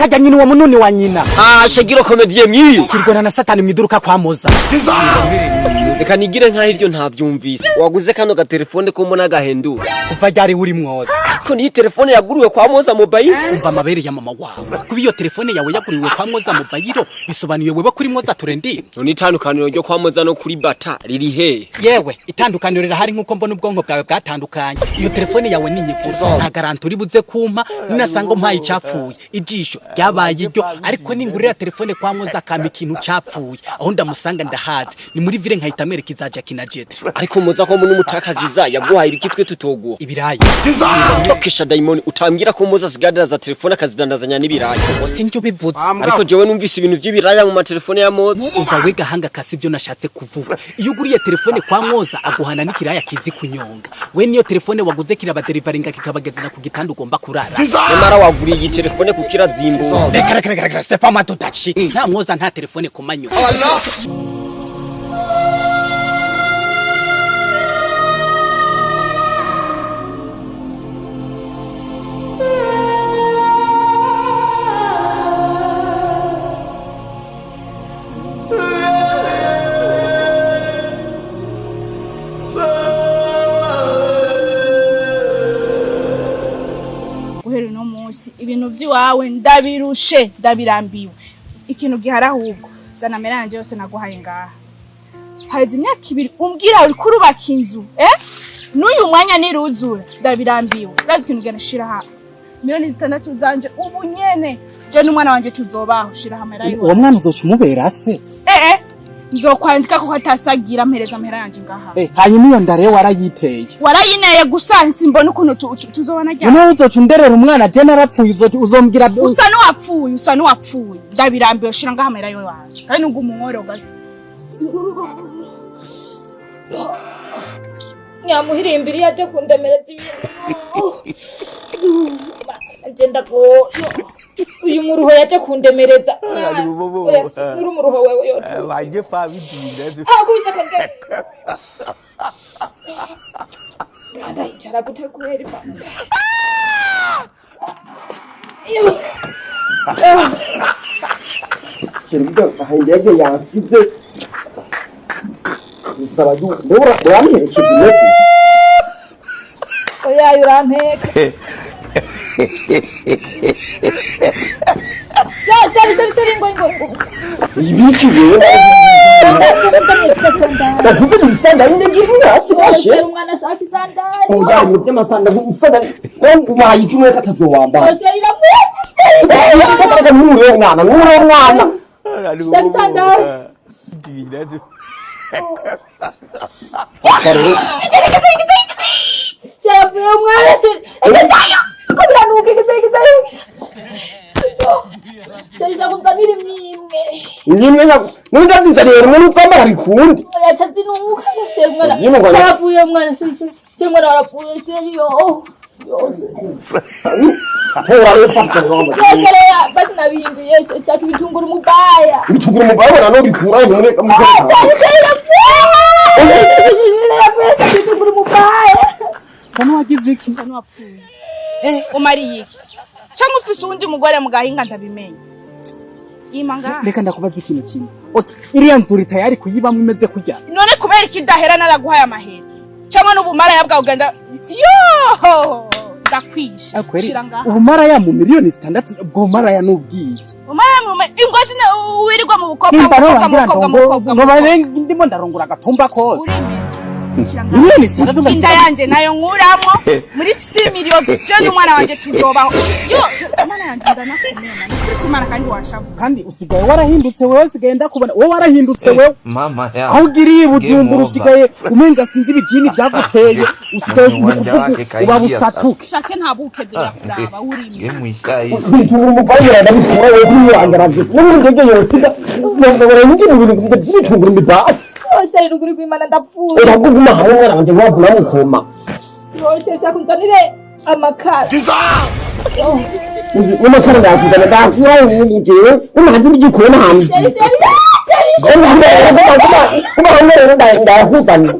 kajya nyine uwo mununi wa nyina shagiro komediye mwiyo kirwana na satani mwiduruka kwa moza reka nigire nka hiryo ntavyumvise waguze kano ga telefone ko mbona gahendu kuva ryari uri mwoza ko ni telefone yaguruwe kwa moza mobile umva amabere ya mama wawe kuba iyo telefone yawe yaguriwe kwa moza mobile bisobanuye wewe kuri moza turendi none itandukaniro ryo kwa moza no kuri bata riri he yewe itandukaniro rirahari nkuko mbona ubwonko bwawe bwatandukanye iyo telefone yawe ninyikuza nta garanti uri buze kumpa ninasanga mpaye icapfuye ijisho ryabaye iryo ariko ningurira telefone kwa moza kamba ikintu capfuye aho ndamusanga ndahazi ni muri vile nkahita merekeza Jackie Jet ariko moza ko muri mutakagiza yaguhaye ikitwe tutoguha ibirayi Kesha Diamond utambwira ko moza zigadira za telefone akazidandazanya n'ibirayi sinjyo bivuze ariko jewe numvise ibintu by'ibiraya mu matelefone ya moza umva we gahanga kasi byo nashatse kuvuga iyo uguriye telefone kwa moza aguhana n'ikiraya kizi kunyonga we niyo telefone waguze kiraba deliveringa kikabagezana ku gitanda ugomba kurara nyamara waguriye iyi telefone kukira zimbu reka sepa matotachi nta moza nta telefone kumanyo ibintu by'iwawe ndabirushe ndabirambiwe ikintu gihara ahubwo zana meranje yose naguhaye ngaha haje imyaka 2 umbwira uri kurubaka inzu n'uyu mwanya niruzura ndabirambiwe urazi ikintu ganashira ha miliyoni 6 zanje ubu nyene je n'umwana wanje tuzobaho shira hamera yo uwo mwana uzoca umubera se nzokwandika ko atasagira mpereza mpera yanje ngaha hanyuma iyo ndare warayiteye warayineye gusa simbona ukuntu tuzobana ryari none uzoca underera umwana je narapfuye uzombwira usa n'uwapfuye ndabirambiwe shira ngaha mpera yo wanje kandi nungu umworo gato nyamuhirimbiri yaje kundemereza ibintu agenda go uyu muruho yaje kundemereza uri muruho wewe yote baje pa bidinde kubisa kage nda icara gutekwera bana kiribyo ahindege yansize bisaba ndora bamwereke dineti oya yurampeka sari ngo ibiki wewe ndavuga ibisanda indege hasi bashe umwana saki sandari oya mutye masanda usanda ubaye ikimwe katazo wamba sari la kataga n'umwe mwana sari sandari dineti Siapa yang ngasih? Kau bilang nukik kita. Saya kuntan ini mime. Mime ya, nunda tuzari rumwe tsamba arikundi. Ya chati nuka ya serumwana. Siapa yang ngasih? Serumwana arapuye serio. Tora ufata ngomba. Ya basi na bindi yese cyatu bitungura umubaya. Bitungura umubaya nano bikura none kamukora. Bitungura umubaya. Sano wagize iki? Sano wapfuye. Umari iki? Cyangwa ufise undi mugore mugahinga ndabimenye. Imanga. Reka ndakubaza ikintu kimwe. Okay, iriya nzuri tayari kuyibamwe imeze kujya. None kubera ikidahera naraguhaye amahera. Cyangwa n'ubumara yabwa ugenda. Yo! Ndakwisha. Shira ngaha. Ubumara ya mu miliyoni 6 ubwo mara ya nubwiki. Umara mu ingoti wirirwa mu bukobwa ngo barenga ndimo ndarongura gatumba kose. Miliyoni 6 inda yanje nayo nkuramo muri 6 miliyoni je n'umwana wanje tuzobaho yo umwana yanje ndanakumena n'imana kandi washavu kandi usigaye warahindutse wewe usigaye ndakubona wowe warahindutse wewe mama ya aho ugiriye Bujumbura usigaye umenga sinzi ibijini byaguteye usigaye kuvuga uba busatuke shake ntabukeze birakuraba urimo ngemwishayi bitungura umubaya ndabikura wewe kuri wangaraje n'ubundi ndege yosiga ngabara n'ibintu bitungura imibaya Saya ruguru kwimana ndapfuye. Uraguma hawo mwana wanje wavuna mukoma. Yose sakunzanire amakara. Uzi umasara ndakuzana ndakura umuje. Umaze n'igikona hanze. Seri. Ndahutana.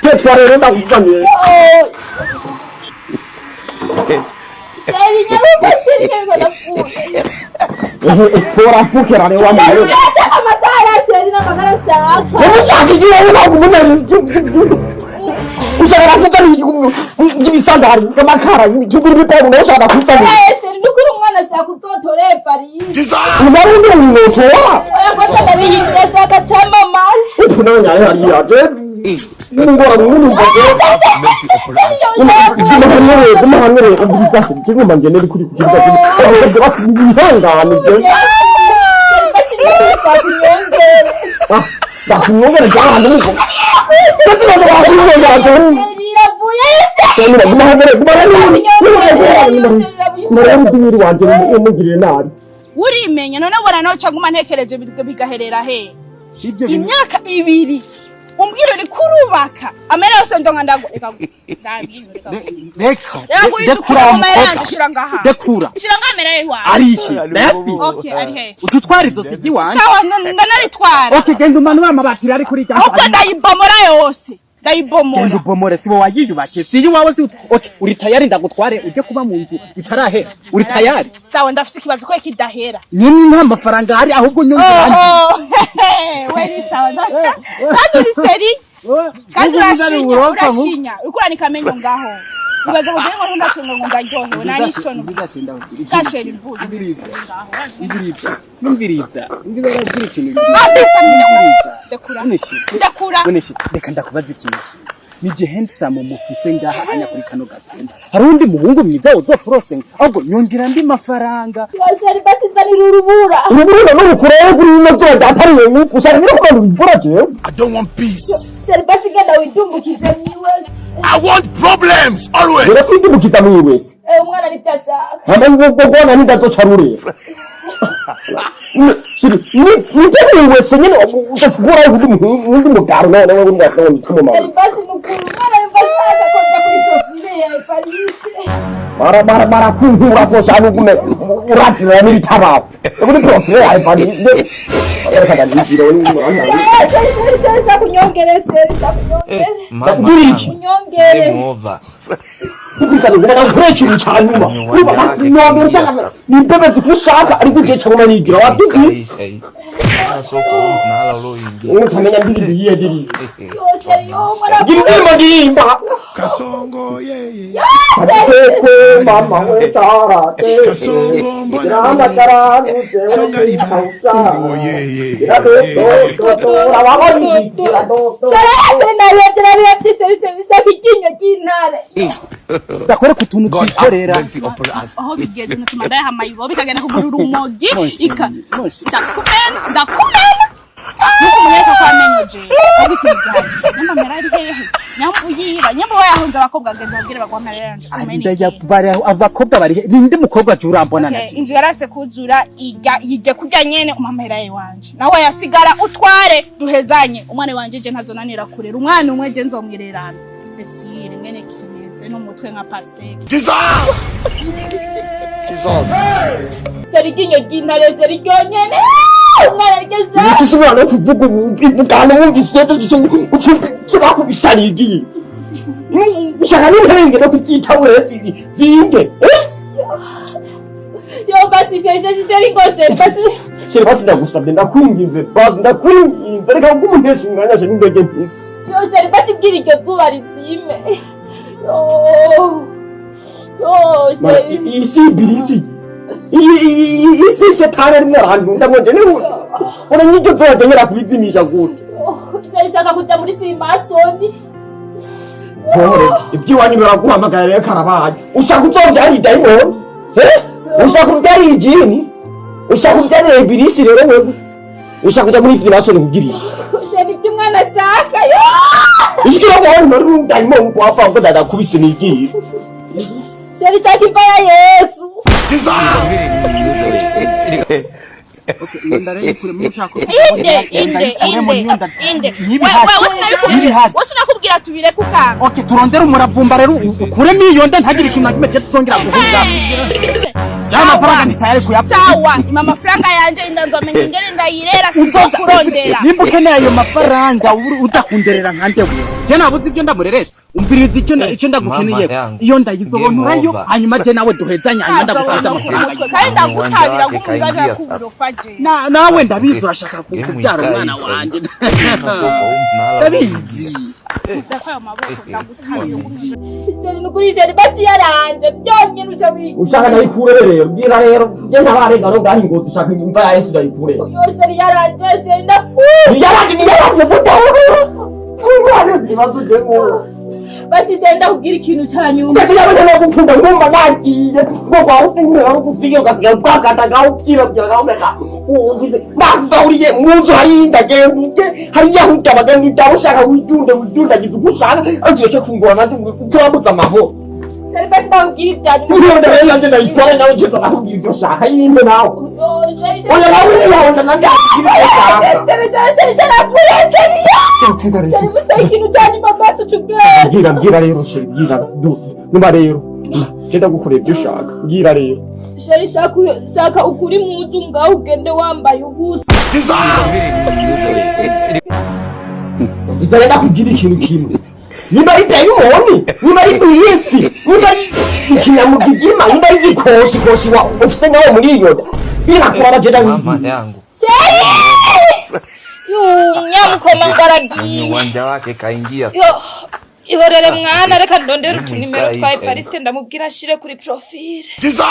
Tetwa rero ndakuzaniye. Sheri nyaruka sheri ngo nafuye. Tora fukera rero wambaye. Ese amatara sheri n'amagara shaka. Ushaka igihe unakumuna. Ushaka kuzana ibisandari n'amakara tugura ibipabu nawe ushaka kuzana. Sheri ndukuri umwana ashaka utotore Paris. Unarundi unotora. Oya kwanza ndabihindura shaka chamama. Upu nawe nyaye hariya je. Ngora ngumva je. Kumuhanire ubwitasi kigomba ngene bikuri kukiza. Basi bihangane je. Ndakunyongera cyane nuko. Sasa ndo bakunyongera cyane. Urimenya none bora no caguma ntekereje bigaherera he imyaka 2 umbwira uri kurubaka amera yose ndonga ndagureka dekura shira ngamera yewa arishi okay ari he ututwarizo sigi wanje sawa ndanalitwara okay genda umanu bamabatira ari kuri cyangwa uko ndayibomora yose ndayibomora genda ubomore sibo wayiyubake siyi wawe si okay uri tayari ndagutware uje kuba mu nzu itarahera uri tayari sawa ndafise ikibazo ko kidahera nyine nta mafaranga hari ahubwo nyongera we ni sawa kandi uri seri kandi urashinya ukurani kamenyo ngaho bibaza ngo ngiye ndatunga ngo ndaryohewe nani sono kasheri imvuzo Mbiriza ngizoragira ikintu ndakura reka ndakubaza ikintu ni je handsome mufise ngaha anya kuri kano gatenda hari undi muhungu mwiza uzofrose ahubwo nyongera ndi mafaranga Sheri basi nzanira urubura n'ukureye kuri ino atari wewe ushaka ko bibura je. I don't want peace. Sheri basi genda widumbukize mwiwese. I want problems always. Rero kwidumukiza mwiwese. Umwana nitashaka. Hama ngo bwana nindazocarure. Shiri ni tewe wese nyene ushakura undi mugaro none wewe ngakho nituma mama. Sheri basi nukuru umwana nifashaka konja kuri Sofie ya Paris. Bara kunkura ko shanu kume uratira n'ibitabaho. Uri profile ya Paris. Areka ndishiro ni mwana. Sheri sakunyongere Sheri sakunyongere. Nduriki. Kunyongere. Ukikana ngana fresh cyanyuma. Uba nyongere cyangwa ni bebe zikushaka ariko je cyangwa nigira wabiki. Utamenya ndiri yiye diri. Sheri yo mara. Ndirimba. Kasongo yeah. Keko mama wetara. Kasongo mbona. Rama taranu. Songa liba. Oh yeah. Sheri sakikinyo kinare. dakore kutuntu twikorera aho bigeze n'utuma ndaye hamayibo bikagenda kugurura umogi ika ndakumena nuko mureka kwa menyeje ari kwijana nyamba merari hehe nyamba wayahunza abakobwa genda bagire bagwa meranje ndajya bari abakobwa bari ninde mukobwa jurambona naje inzu yarase kuzura yige kujya nyene umameraye wanje nawe yasigara utware duhezanye umwana wanje je ntazonanira kurera umwana umwe je nzomwirerana esire ngene kimeze no mutwe nka pasteke Jesus. Sheri kinyo kinare Sheri kyonyene. Umwana rigeze. Sisi mwana kuvuga ubukana wumvise cyakubisharigi. Ushaka n'intenge no kutitawure zinge. Yo basi Sheri ngose basi. Sheri basi ndagusabye ndakwinginze basi ndakwinginze reka ngumuhesha inganya je n'indege ntisi. Yo Sheri basi bwira iryo zuba rizime. Sheri. Isi birisi. Isi shetani rimwe ahantu ndabonje ni uri n'icyo zoje nyira kubizimisha gute. Sheri shaka kuja muri Freemasoni. Ibyiwanyu baraguhamagara rero karabaye. Ushaka uzobyara idayimoni? Ushaka kubyara ijini? Ushaka kubyara ibirisi rero wewe? Ushaka kuja muri Freemasoni kugirira? Sheri by'umwana ashaka yo. Ishikira kwa muri dayimoni kwa fa ngo dada kubise nigiye. Sheri shaka iva ya Yesu. iyo ndareye kure mushaka inde wose nakubwira tubire kukanga. Okay, turondera umuravumba rero ukuremo iyo nda ntagire ikintu nakimwe tuzongera guhuza. Ya mafaranga nditayari kuyapfa. Sawa, ima mafaranga yanje indanzomenya ingene ndayirera sinzokurondera. Nimba ukeneye ayo mafaranga udakunderera nkandewe. Je nabuze ivyo ndamureresha. Umviriza icyo ndagukeneye. Iyo ndayizobonurayo hanyuma je nawe duhezanya hanyuma ndagusubiza amafaranga. Kandi ndagutabira kumuganya kuburofaje. Nawe ndabizi urashaka kubyara umwana wanje. Ndabizi. Ndakwaye amaboko ndagutabira. Seri nukuri seri basi yaranje byonye nuca wi. Ushaka ndayikure rero bwira rero je ntabarenga no gahi ngo dushaka imva ya Yesu ndayikure. Yo seri yaranje seri ndafu. Yaranje ni yaravuze ngo basi seri ndakubwira ikintu cyanyuma. Ndati yabone no gukunda ngomba nagiye ngo kwa utumira kusiga ukasiga bwakata gawukira kugira gawumeka. Uvuze nagauriye munzu hari ndagenduke hari yahuta bagenda ushaka witunda gizugushaka azoke kungora nandi kuramutsa amahoro. Seri basi ndakubwira ibyanyuma. Iyo ndabona nanje ndayikora nawe cyo nakubwira ibyo shaka yimbe nawe. Oya nawe yahonda nanje akubwira shaka. Seri avuye seri. Seri musa ikintu cyanyuma basi tubwira. Bwira rero sheri bwira numva rero genda gukora ibyo ushaka bwira rero Sheri shaka ukuri muzu ngaho ugende wambaye ubusa. Izarenda kugira ikintu kimwe nimba ari dayimoni nimba ari bwisi nimba ari ikinyamugigima nimba ari igikoshi wa ufise nawe muri iyo birakora bagenda mama yangu Seri nyamukoma ngaragiye uwanja wake kaingia ihorere mwana reka ndondera utunimero twa Evariste ndamubwira ashire kuri profile. Jesus!